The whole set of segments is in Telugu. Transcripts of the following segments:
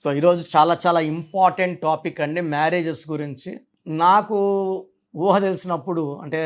సో ఈరోజు చాలా చాలా ఇంపార్టెంట్ టాపిక్ అండి, మ్యారేజెస్ గురించి. నాకు ఊహ తెలిసినప్పుడు అంటే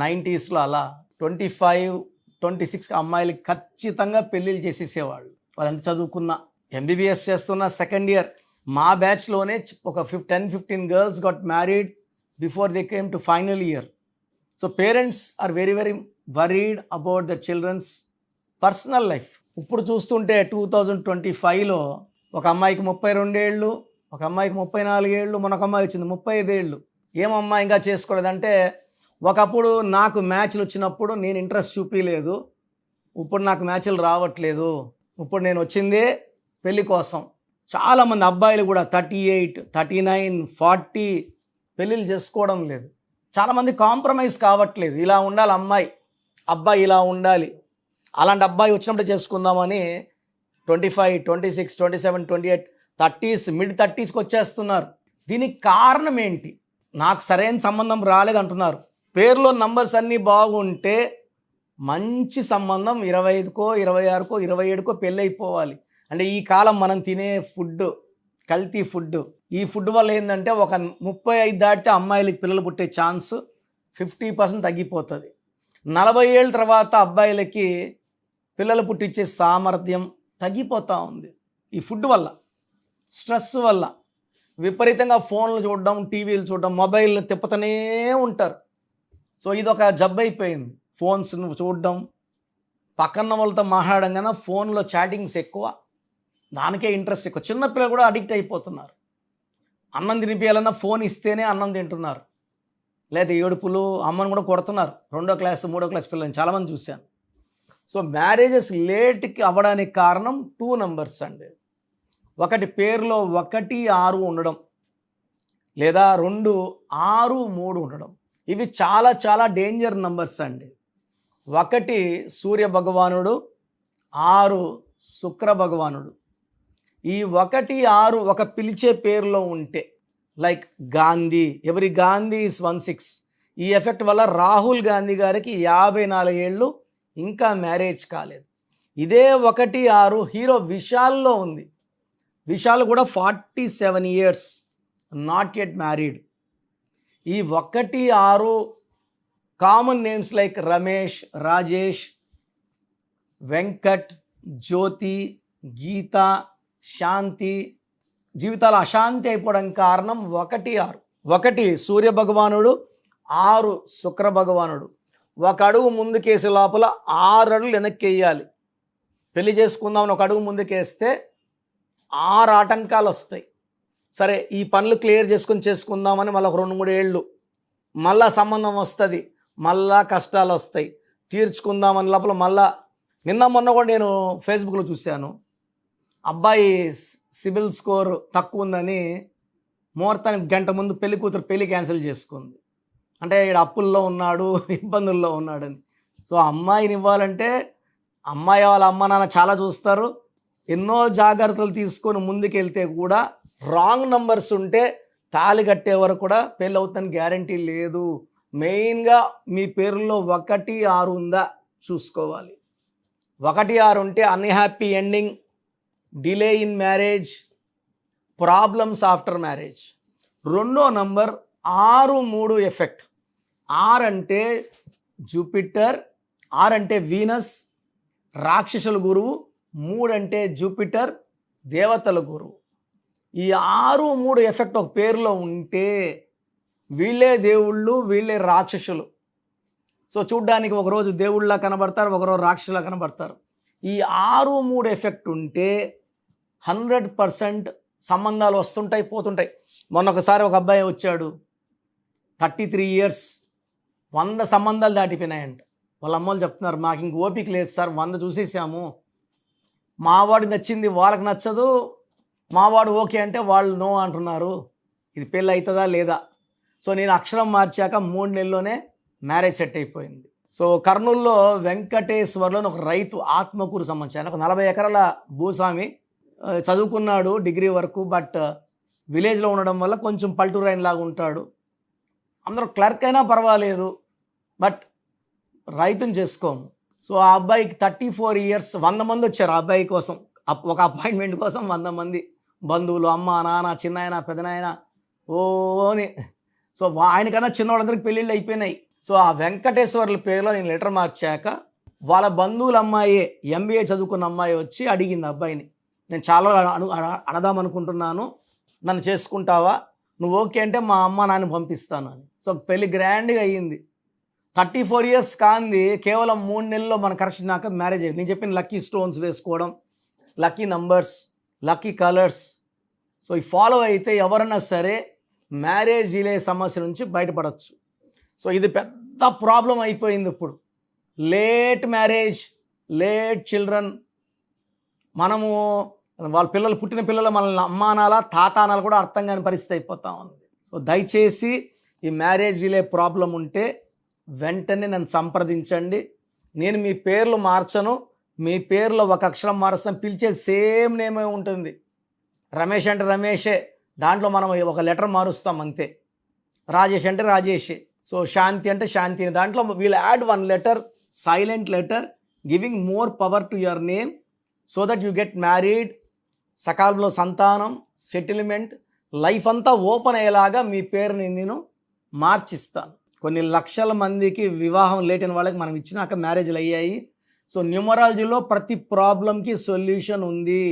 90స్లో అలా 25-26 అమ్మాయిలకి ఖచ్చితంగా పెళ్ళిళ్ళు చేసేసేవాళ్ళు. వాళ్ళంతా చదువుకున్న ఎంబీబీఎస్ చేస్తున్న సెకండ్ ఇయర్ మా బ్యాచ్లోనే ఒక 10-15 girls got married before they came to final year. So parents are very very worried about their children's personal life. ఇప్పుడు చూస్తుంటే 2025లో ఒక అమ్మాయికి 32 ఏళ్ళు, ఒక అమ్మాయికి 34 ఏళ్ళు, మొన్న ఒక అమ్మాయి వచ్చింది 35 ఏళ్ళు. ఏమమ్మా ఇంకా చేసుకోలేదంటే, ఒకప్పుడు నాకు మ్యాచ్లు వచ్చినప్పుడు నేను ఇంట్రెస్ట్ చూపించలేదు, ఇప్పుడు నాకు మ్యాచ్లు రావట్లేదు, ఇప్పుడు నేను వచ్చిందే పెళ్ళి కోసం. చాలామంది అబ్బాయిలు కూడా 38, 39, 40 పెళ్ళిళ్ళు చేసుకోవడం లేదు. చాలామంది కాంప్రమైజ్ కావట్లేదు. ఇలా ఉండాలి అమ్మాయి, అబ్బాయి ఇలా ఉండాలి, అలాంటి అబ్బాయి వచ్చినప్పుడు చేసుకుందామని 25, 26, 27, 28, 30s, మిడ్ 30స్కి వచ్చేస్తున్నారు. దీనికి కారణం ఏంటి? నాకు సరైన సంబంధం రాలేదంటున్నారు. పేరులో నంబర్స్ అన్నీ బాగుంటే మంచి సంబంధం 25కో, 26కో, 27కో పెళ్ళి అయిపోవాలి. అంటే ఈ కాలం మనం తినే ఫుడ్ కల్తీ ఫుడ్. ఈ ఫుడ్ వల్ల ఏంటంటే ఒక 35 దాటితే అమ్మాయిలకి పిల్లలు పుట్టే ఛాన్స్ 50% తగ్గిపోతుంది. 40 ఏళ్ళ తర్వాత అబ్బాయిలకి పిల్లలు పుట్టించే సామర్థ్యం తగ్గిపోతూ ఉంది. ఈ ఫుడ్ వల్ల, స్ట్రెస్ వల్ల, విపరీతంగా ఫోన్లు చూడడం, టీవీలు చూడడం, మొబైల్ తిప్పుతూనే ఉంటారు. సో ఇది ఒక జబ్బు అయిపోయింది. ఫోన్స్ చూడడం, పక్కన వాళ్ళతో మాట్లాడడం కన్నా ఫోన్లో చాటింగ్స్ ఎక్కువ, దానికే ఇంట్రెస్ట్ ఎక్కువ. చిన్నపిల్లలు కూడా అడిక్ట్ అయిపోతున్నారు. అన్నం తినిపించాలన్నా ఫోన్ ఇస్తేనే అన్నం తింటున్నారు, లేదా ఏడుపులు, అమ్మను కూడా కొడుతున్నారు. 2వ క్లాస్ 3వ క్లాస్ పిల్లల్ని చాలామంది చూశాను. సో మ్యారేజెస్ లేట్కి అవ్వడానికి కారణం 2 నంబర్స్ అండి. ఒకటి పేరులో 1, 6 ఉండడం, లేదా 2, 6, 3 ఉండడం. ఇవి చాలా చాలా డేంజర్ నంబర్స్ అండి. 1 సూర్య భగవానుడు, 6 శుక్ర భగవానుడు. ఈ 1, 6 ఒక పిలిచే పేరులో ఉంటే, లైక్ గాంధీ, ఎవరి గాంధీ ఇస్ 16. ఈ ఎఫెక్ట్ వల్ల రాహుల్ గాంధీ గారికి 54 ఏళ్ళు, ఇంకా మ్యారేజ్ కాలేదు. ఇదే 1, 6 హీరో విశాల్లో ఉంది. విశాల్ కూడా 47 ఇయర్స్, నాట్ యెట్ మ్యారీడ్. ఈ 1, 6 common names like Ramesh, Rajesh, Venkat, Jyothi, Geetha, Shanthi జీవితాలు అశాంతి అయిపోవడానికి కారణం 1, 6. 1 సూర్య భగవానుడు, 6 శుక్ర భగవానుడు. ఒక అడుగు ముందుకేసే లోపల 6 అడుగులు వెనక్కి వేయాలి. పెళ్లి చేసుకుందామని ఒక అడుగు ముందుకేస్తే 6 ఆటంకాలు వస్తాయి. సరే, ఈ పనులు క్లియర్ చేసుకుందామని మళ్ళీ ఒక 2-3 ఏళ్ళు మళ్ళా సంబంధం వస్తుంది, మళ్ళా కష్టాలు వస్తాయి. తీర్చుకుందామని లోపల మళ్ళా నిన్న మొన్న కూడా నేను ఫేస్బుక్లో చూశాను, అబ్బాయి సిబిల్ స్కోర్ తక్కువ ఉందని ముహూర్తానికి గంట ముందు పెళ్లి కూతురు పెళ్లి క్యాన్సిల్ చేసుకుంది. అంటే ఇక్కడ అప్పుల్లో ఉన్నాడు, ఇబ్బందుల్లో ఉన్నాడని. సో అమ్మాయిని ఇవ్వాలంటే అమ్మాయి వాళ్ళ అమ్మ నాన్న చాలా చూస్తారు. ఎన్నో జాగ్రత్తలు తీసుకొని ముందుకెళ్తే కూడా రాంగ్ నంబర్స్ ఉంటే తాళి కట్టే వరకు కూడా పెళ్ళి అవుతుందని గ్యారంటీ లేదు. మెయిన్గా మీ పేరులో 1, 6 ఉందా చూసుకోవాలి. 1, 6 ఉంటే unhappy ending, delay in marriage, problems after marriage. 2వ నంబర్ 6, 3 ఎఫెక్ట్. 6 అంటే జూపిటర్, 6 అంటే వీనస్, రాక్షసుల గురువు. 3 అంటే జూపిటర్, దేవతల గురువు. ఈ 6, 3 ఎఫెక్ట్ ఒక పేరులో ఉంటే వీళ్ళే దేవుళ్ళు, వీళ్ళే రాక్షసులు. సో చూడ్డానికి ఒకరోజు దేవుళ్ళ కనబడతారు, ఒకరోజు రాక్షసులా కనబడతారు. ఈ 6, 3 ఎఫెక్ట్ ఉంటే 100% సంబంధాలు వస్తుంటాయి, పోతుంటాయి. మొన్న ఒకసారి ఒక అబ్బాయి వచ్చాడు, 33 ఇయర్స్, 100 సంబంధాలు దాటిపోయినాయంట. వాళ్ళ అమ్మోళ్ళు చెప్తున్నారు, మాకు ఇంక ఓపిక లేదు సార్, 100 చూసేసాము, మావాడికి నచ్చింది వాళ్ళకి నచ్చదు, మావాడు ఓకే అంటే వాళ్ళు నో అంటున్నారు, ఇది పెళ్ళి అవుతుందా లేదా. సో నేను అక్షరం మార్చాక 3 నెలల్లోనే మ్యారేజ్ సెట్ అయిపోయింది. సో కర్నూలులో వెంకటేశ్వర్లో ఒక రైతు, ఆత్మకూరు సంబంధించి, ఆయన ఒక 40 ఎకరాల భూస్వామి, చదువుకున్నాడు డిగ్రీ వరకు. బట్ విలేజ్లో ఉండడం వల్ల కొంచెం పల్టూరు ఆయన లాగా ఉంటాడు. అందరూ క్లర్క్ అయినా పర్వాలేదు, బట్ రైతుని చేసుకోము. సో ఆ అబ్బాయికి 34 ఇయర్స్, 100 మంది వచ్చారు ఆ అబ్బాయి కోసం, ఒక అపాయింట్మెంట్ కోసం 100 మంది బంధువులు, అమ్మ, నాన్న, చిన్నాయన, పెదనాయన ఓ అని. సో ఆయనకన్నా చిన్న వాళ్ళందరికీ పెళ్ళిళ్ళు అయిపోయినాయి. సో ఆ వెంకటేశ్వర్ల పేరులో నేను లెటర్ మార్చాక వాళ్ళ బంధువుల అమ్మాయి, ఎంబీఏ చదువుకున్న అమ్మాయి వచ్చి అడిగింది అబ్బాయిని, నేను చాలా అడదాం అనుకుంటున్నాను, నన్ను చేసుకుంటావా, నువ్వు ఓకే అంటే మా అమ్మ నాన్న పంపిస్తాను అని. సో పెళ్ళి గ్రాండ్గా అయ్యింది. 34 years కాంది కేవలం 3 నెలల్లో మన కరెక్షన్ నాక మ్యారేజ్ అయ్యింది. నేను చెప్పిన లక్కీ స్టోన్స్ వేసుకోవడం, lucky numbers, lucky colours. So ఈ ఫాలో అయితే ఎవరన్నా సరే మ్యారేజ్ డిలే సమస్య నుంచి బయటపడవచ్చు. సో ఇది పెద్ద ప్రాబ్లం అయిపోయింది ఇప్పుడు. Late marriage, late children. మనము వాళ్ళ పిల్లలు, పుట్టిన పిల్లలు మనల్ని అమ్మానాలా తాతానాలు కూడా అర్థం కాని పరిస్థితి అయిపోతా ఉంది. సో దయచేసి ఈ మ్యారేజ్ డిలే ప్రాబ్లం ఉంటే వెంటనే నన్ను సంప్రదించండి. నేను మీ పేర్లు మార్చను, మీ పేర్లో ఒక అక్షరం మారుస్తాను, పిలిచేది సేమ్ నేమే ఉంటుంది. రమేష్ అంటే రమేషే, దాంట్లో మనం ఒక లెటర్ మారుస్తాం అంతే. రాజేష్ అంటే రాజేషే. సో శాంతి అంటే శాంతిని, దాంట్లో we'll add 1 letter, silent letter, giving more power to your name so that you get married. సకాలంలో సంతానం, సెటిల్మెంట్, లైఫ్ అంతా ఓపెన్ అయ్యేలాగా మీ పేరుని నేను మార్చిస్తాను. కొన్ని లక్షల మందికి వివాహం లేట్ అయిన వాళ్ళకి మనం ఇచ్చినాక మ్యారేజ్లు అయ్యాయి. సో న్యూమరాలజీలో ప్రతి ప్రాబ్లంకి సొల్యూషన్ ఉంది.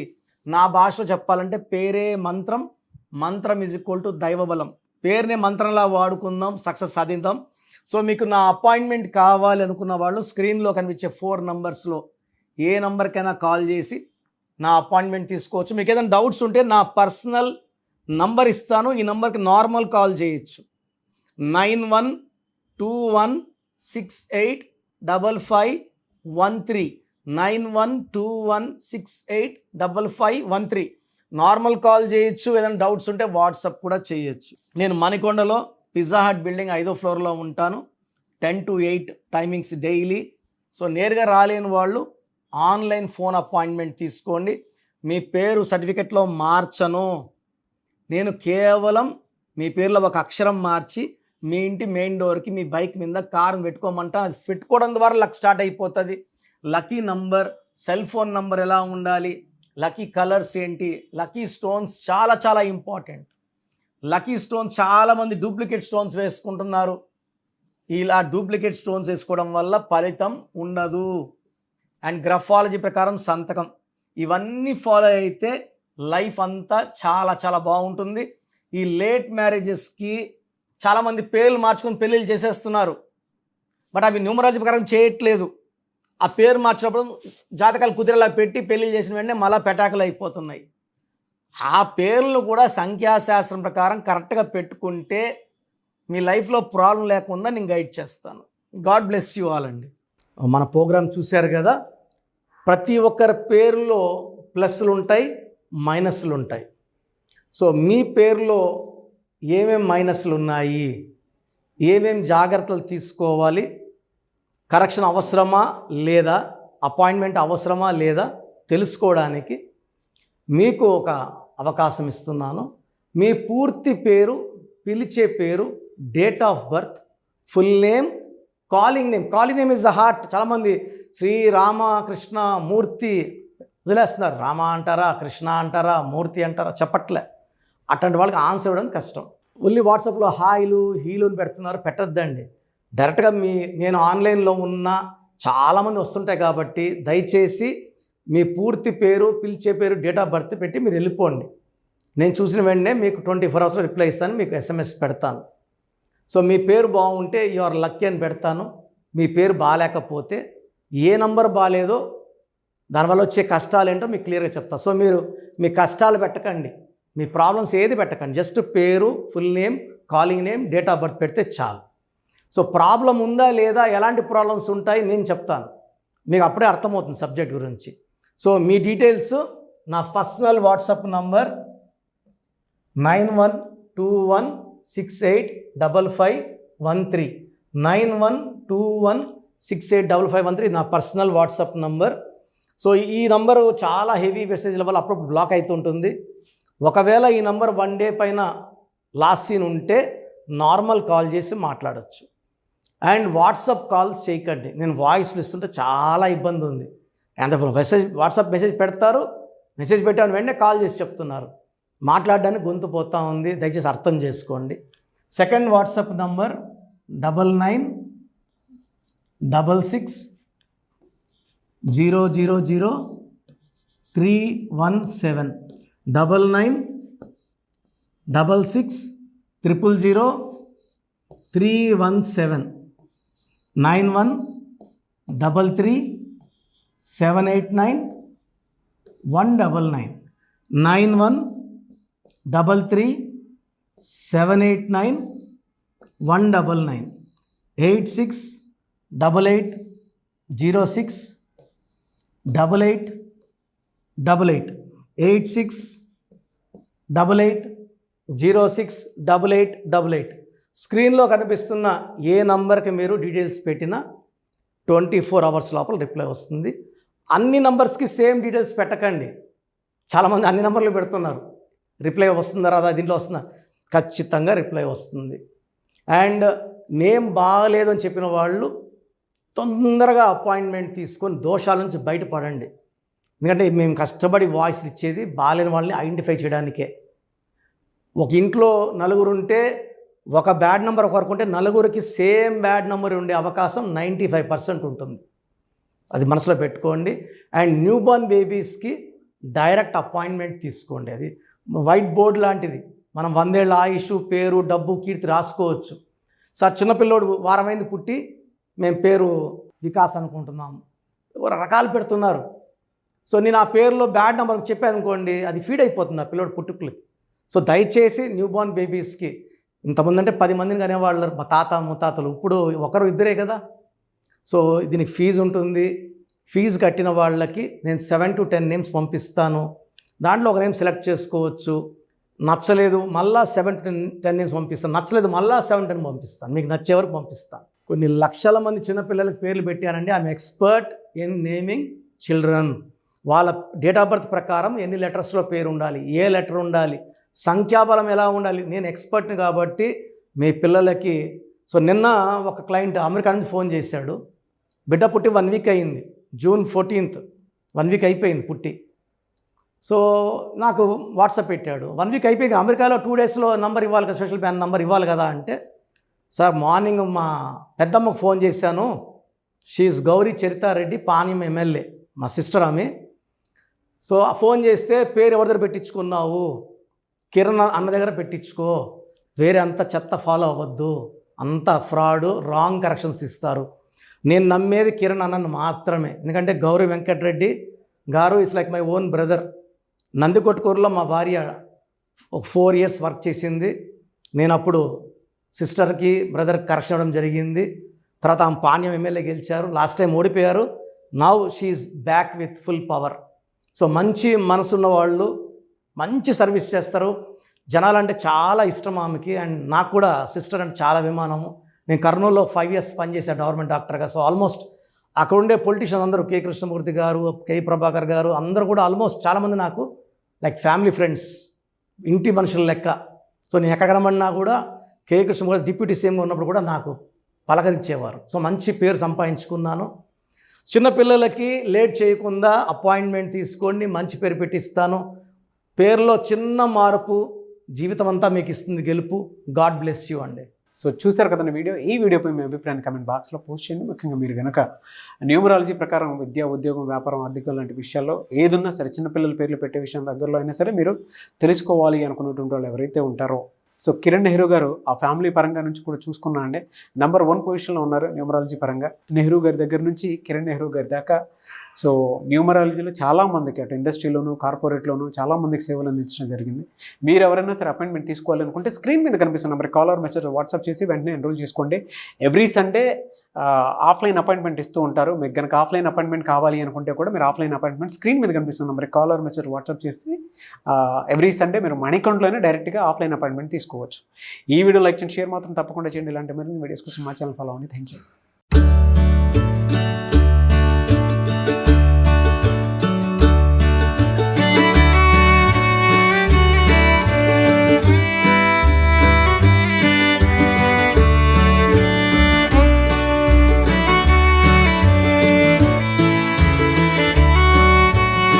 నా భాషలో చెప్పాలంటే పేరే మంత్రం, మంత్రం ఈజ్ ఈక్వల్ టు దైవబలం. పేరునే మంత్రంలా వాడుకుందాం, సక్సెస్ సాధిద్దాం. సో మీకు నా అపాయింట్మెంట్ కావాలి అనుకున్న వాళ్ళు స్క్రీన్లో కనిపించే 4 numbers ఏ నంబర్కైనా కాల్ చేసి నా అపాయింట్మెంట్ తీసుకోవచ్చు. మీకు ఏదైనా డౌట్స్ ఉంటే నా పర్సనల్ నంబర్ ఇస్తాను, ఈ నంబర్కి నార్మల్ కాల్ చేయొచ్చు. 9121685513, 9121685513. నార్మల్ కాల్ చేయొచ్చు. ఏదైనా డౌట్స్ ఉంటే వాట్సాప్ కూడా చేయొచ్చు. నేను మణికొండలో పిజ్జా హట్ బిల్డింగ్ 5వ floorలో ఉంటాను. 10 to 8 టైమింగ్స్ డైలీ. సో నేరుగా రాలేని వాళ్ళు ఆన్లైన్ ఫోన్ అపాయింట్మెంట్ తీసుకోండి. మీ పేరు సర్టిఫికెట్లో మార్చను, నేను కేవలం మీ పేరులో ఒక అక్షరం మార్చి మీ ఇంటి మెయిన్ డోర్కి మీ బైక్ మీద కారు పెట్టుకోమంటా. అది పెట్టుకోవడం ద్వారా లక్ స్టార్ట్ అయిపోతుంది. Lucky number, cell phone number ఎలా ఉండాలి, లక్కీ కలర్స్ ఏంటి, లక్కీ స్టోన్స్ చాలా చాలా ఇంపార్టెంట్. లక్కీ స్టోన్స్ చాలామంది డూప్లికేట్ స్టోన్స్ వేసుకుంటున్నారు. ఇలా డూప్లికేట్ స్టోన్స్ వేసుకోవడం వల్ల ఫలితం ఉండదు. అండ్ గ్రఫాలజీ ప్రకారం సంతకం, ఇవన్నీ ఫాలో అయితే లైఫ్ అంతా చాలా చాలా బాగుంటుంది. ఈ లేట్ మ్యారేజెస్కి చాలామంది పేర్లు మార్చుకొని పెళ్ళిళ్ళు చేసేస్తున్నారు. బట్ అవి న్యూమరాలజీ ప్రకారం చేయట్లేదు. ఆ పేరు మార్చినప్పుడు జాతకాలు కుదిరేలా పెట్టి పెళ్ళిళ్ళు చేసిన వెంటనే మళ్ళా పెటాకులు అయిపోతున్నాయి. ఆ పేర్లను కూడా సంఖ్యాశాస్త్రం ప్రకారం కరెక్ట్గా పెట్టుకుంటే మీ లైఫ్లో ప్రాబ్లం లేకుండా నేను గైడ్ చేస్తాను. గాడ్ బ్లెస్ యూ ఆల్ అండి. మన ప్రోగ్రామ్ చూశారు కదా, ప్రతి ఒక్కరి పేరులో ప్లస్లు ఉంటాయి, మైనస్లు ఉంటాయి. సో మీ పేరులో ఏమేం మైనస్లు ఉన్నాయి, ఏమేం జాగ్రత్తలు తీసుకోవాలి, కరెక్షన్ అవసరమా లేదా, అపాయింట్మెంట్ అవసరమా లేదా తెలుసుకోవడానికి మీకు ఒక అవకాశం ఇస్తున్నాను. మీ పూర్తి పేరు, పిలిచే పేరు, date of birth, full name, calling name. Calling name is the heart. చాలామంది శ్రీరామకృష్ణ మూర్తి వదిలేస్తున్నారు. రామ అంటారా, కృష్ణ అంటారా, మూర్తి అంటారా చెప్పట్లే. అట్లాంటి వాళ్ళకి ఆన్సర్ ఇవ్వడం కష్టం. ఓన్లీ వాట్సాప్లో హాయిలు హీలుని పెడుతున్నారు, పెట్టద్దండి. డైరెక్ట్గా నేను ఆన్లైన్లో ఉన్న చాలామంది వస్తుంటాయి కాబట్టి దయచేసి మీ పూర్తి పేరు, పిలిచే పేరు, డేట్ ఆఫ్ బర్త్ పెట్టి మీరు వెళ్ళిపోండి. నేను చూసిన వెంటనే మీకు 24 hours రిప్లై ఇస్తాను, మీకు SMS పెడతాను. సో మీ పేరు బాగుంటే యు ఆర్ లక్కీ అని పెడతాను. మీ పేరు బాగాలేకపోతే ఏ నంబర్ బాగాలేదో దానివల్ల వచ్చే కష్టాలు ఏంటో మీకు క్లియర్గా చెప్తాను. సో మీరు మీ కష్టాలు పెట్టకండి, మీ ప్రాబ్లమ్స్ ఏది పెట్టకండి. జస్ట్ పేరు, full name, calling name, date of birth పెడితే చాలు. సో ప్రాబ్లం ఉందా లేదా, ఎలాంటి ప్రాబ్లమ్స్ ఉంటాయి నేను చెప్తాను, మీకు అప్పుడే అర్థమవుతుంది సబ్జెక్ట్ గురించి. సో మీ డీటెయిల్స్ నా పర్సనల్ వాట్సాప్ నంబర్ 9121685513, 9121685513 నా పర్సనల్ వాట్సాప్ నంబర్. సో ఈ నంబరు చాలా హెవీ మెసేజ్ల వల్ల అప్పుడప్పుడు బ్లాక్ అవుతుంటుంది. ఒకవేళ ఈ నంబర్ 1 day పైన లాస్ట్ సీన్ ఉంటే నార్మల్ కాల్ చేసి మాట్లాడచ్చు. అండ్ వాట్సాప్ కాల్స్ చేయకండి. నేను వాయిస్లు ఇస్తుంటే చాలా ఇబ్బంది ఉంది. అంత వాట్సాప్ మెసేజ్ పెడతారు, మెసేజ్ పెట్టాను వెంటనే కాల్ చేసి చెప్తున్నారు. మాట్లాడడానికి గొంతు పోతా ఉంది, దయచేసి అర్థం చేసుకోండి. Second WhatsApp number 9966000317 9966000317 9133789199 9133789199 8688068888 8688068888. స్క్రీన్లో కనిపిస్తున్న ఏ నంబర్కి మీరు డీటెయిల్స్ పెట్టినా 24 అవర్స్ లోపల రిప్లై వస్తుంది. అన్ని నంబర్స్కి సేమ్ డీటెయిల్స్ పెట్టకండి. చాలామంది అన్ని నంబర్లు పెడుతున్నారు, రిప్లై వస్తుందా రాదా, దీంట్లో వస్తుందా, ఖచ్చితంగా రిప్లై వస్తుంది. అండ్ నేమ్ బాగలేదు అని చెప్పిన వాళ్ళు తొందరగా అపాయింట్మెంట్ తీసుకొని దోషాల నుంచి బయటపడండి. ఎందుకంటే మేము కష్టపడి వాయిస్ ఇచ్చేది బాగాలేని వాళ్ళని ఐడెంటిఫై చేయడానికే. ఒక ఇంట్లో నలుగురు ఉంటే ఒక బ్యాడ్ నెంబర్ ఒకరికి ఉంటే నలుగురికి సేమ్ బ్యాడ్ నెంబర్ ఉండే అవకాశం 95% ఉంటుంది. అది మనసులో పెట్టుకోండి. అండ్ న్యూ బోర్న్ బేబీస్కి డైరెక్ట్ అపాయింట్మెంట్ తీసుకోండి. అది వైట్ బోర్డ్ లాంటిది, మనం 100 ఏళ్ళ ఆయుష్, పేరు, డబ్బు, కీర్తి రాసుకోవచ్చు. సార్ చిన్నపిల్లోడు వారమైంది పుట్టి మేము పేరు వికాస్ అనుకుంటున్నాము, రకాలు పెడుతున్నారు. సో నేను ఆ పేరులో బ్యాడ్ నెంబర్ చెప్పాను అనుకోండి, అది ఫీడ్ అయిపోతుంది ఆ పిల్లోడు పుట్టుకులకి. సో దయచేసి న్యూ బోర్న్ బేబీస్కి, ఇంతమంది అంటే 10 మందిని కనేవాళ్ళు మా తాత ముత్తాతలు, ఇప్పుడు ఒకరు ఇద్దరే కదా. సో దీనికి ఫీజు ఉంటుంది. ఫీజు కట్టిన వాళ్ళకి నేను 7 to 10 నేమ్స్ పంపిస్తాను. దాంట్లో ఒక నేమ్ సెలెక్ట్ చేసుకోవచ్చు. నచ్చలేదు మళ్ళా 7 to 10 నేమ్స్ పంపిస్తాను, నచ్చలేదు మళ్ళా 7 to 10 పంపిస్తాను, మీకు నచ్చే వరకు పంపిస్తాను. కొన్ని లక్షల మంది చిన్నపిల్లలకి పేర్లు పెట్టానండి. I'm expert in naming children. వాళ్ళ డేట్ ఆఫ్ బర్త్ ప్రకారం ఎన్ని లెటర్స్లో పేరు ఉండాలి, ఏ లెటర్ ఉండాలి, సంఖ్యాబలం ఎలా ఉండాలి, నేను ఎక్స్పర్ట్ని కాబట్టి మీ పిల్లలకి. సో నిన్న ఒక క్లయింట్ అమెరికా నుంచి ఫోన్ చేశాడు. బిడ్డ పుట్టి 1 వీక్ అయింది, June 14th 1 వీక్ అయిపోయింది పుట్టి. సో నాకు వాట్సాప్ పెట్టాడు, 1 వీక్ అయిపోయింది, అమెరికాలో 2 డేస్లో నంబర్ ఇవ్వాలి కదా, సోషల్ ప్యాన్ నంబర్ ఇవ్వాలి కదా అంటే, సార్ మార్నింగ్ మా పెద్దమ్మకు ఫోన్ చేశాను, షీఈస్ గౌరీ చరితారెడ్డి, పాణ్యం ఎమ్మెల్యే, మా సిస్టర్ ఆమె. సో ఫోన్ చేస్తే పేరు ఎవరి దగ్గర పెట్టించుకున్నావు, కిరణ్ అన్న దగ్గర పెట్టించుకో, వేరే అంత చెత్త ఫాలో అవ్వద్దు, అంత ఫ్రాడ్, రాంగ్ కరెక్షన్స్ ఇస్తారు. నేను నమ్మేది కిరణ్ అన్నను మాత్రమే. ఎందుకంటే Gowri Venkatareddy garu is like my own brother. నందికొట్కూరులో మా భార్య ఒక 4 years వర్క్ చేసింది. నేను అప్పుడు సిస్టర్కి బ్రదర్కి కరెక్షన్ ఇవ్వడం జరిగింది. తర్వాత ఆమె పాణ్యం ఎమ్మెల్యే గెలిచారు, లాస్ట్ టైం ఓడిపోయారు. Now she's back with full power. So మంచి మనసున్న వాళ్ళు మంచి సర్వీస్ చేస్తారు. జనాలంటే చాలా ఇష్టం ఆమెకి. అండ్ నాకు కూడా సిస్టర్ అంటే చాలా అభిమానము. నేను కర్నూలులో 5 years పనిచేశాను గవర్నమెంట్ డాక్టర్గా. సో ఆల్మోస్ట్ అక్కడ ఉండే పొలిటీషియన్స్ అందరూ, కె కృష్ణమూర్తి గారు, కె ప్రభాకర్ గారు, అందరూ కూడా ఆల్మోస్ట్ చాలామంది నాకు లైక్ ఫ్యామిలీ ఫ్రెండ్స్, ఇంటి మనుషుల లెక్క. సో నేను ఎక్కడ కనబడినా కూడా కె కృష్ణమూర్తి డిప్యూటీ సీఎంగా ఉన్నప్పుడు కూడా నాకు పలకరించేవారు. సో మంచి పేరు సంపాదించుకున్నాను. చిన్నపిల్లలకి లేట్ చేయకుండా అపాయింట్మెంట్ తీసుకోండి, మంచి పేరు పెట్టిస్తాను. పేరులో చిన్న మార్పు జీవితం అంతా మీకు ఇస్తుంది గెలుపు. గాడ్ బ్లెస్ యూ అండి. సో చూశారు కదండి వీడియో. ఈ వీడియోపై మీ అభిప్రాయాన్ని కామెంట్ బాక్స్లో పోస్ట్ చేయండి. ముఖ్యంగా మీరు కనుక న్యూమరాలజీ ప్రకారం విద్య, ఉద్యోగం, వ్యాపారం, ఆర్థికం లాంటి విషయాల్లో ఏదున్నా సరే, చిన్నపిల్లల పేర్లు పెట్టే విషయం దగ్గరలో అయినా సరే మీరు తెలుసుకోవాలి అనుకున్నటువంటి వాళ్ళు ఎవరైతే ఉంటారో, సో కిరణ్ నెహ్రూ గారు ఆ ఫ్యామిలీ పరంగా నుంచి కూడా చూసుకున్నా అండి నంబర్ 1 పొజిషన్లో ఉన్నారు న్యూమరాలజీ పరంగా. నెహ్రూ గారి దగ్గర నుంచి కిరణ్ నెహ్రూ గారి దాకా సో న్యూమరాలజీలో చాలామందికి అటు ఇండస్ట్రీలోను, కార్పొరేట్లోను చాలామందికి సేవలు అందించడం జరిగింది. మీరు ఎవరైనా సరే అపాయింట్మెంట్ తీసుకోవాలనుకుంటే స్క్రీన్ మీద కనిపిస్తున్న number call or message WhatsApp చేసి వెంటనే ఎన్రోల్ చేసుకోండి. ఎవ్రీ సండే ఆఫ్లైన్ అపాయింట్మెంట్ ఇస్తూ ఉంటారు. మీకు కనుక ఆఫ్లైన్ అపాయింట్మెంట్ కావాలి అనుకుంటే కూడా మీరు ఆఫ్లైన్ అపాయింట్మెంట్ స్క్రీన్ మీద కనిపిస్తున్న number call or message WhatsApp చేసి ఎవ్రీ సండే మీరు మణికొండలోనే డైరెక్ట్గా ఆఫ్లైన్ అపాయింట్మెంట్ తీసుకోవచ్చు. ఈ వీడియో లైక్ చేయండి, షేర్ మాత్రం తప్పకుండా చేయండి. ఇలాంటి మరిన్ని వీడియోస్ కోసం మా ఛానల్ ఫాలో అవ్వండి. Thank you.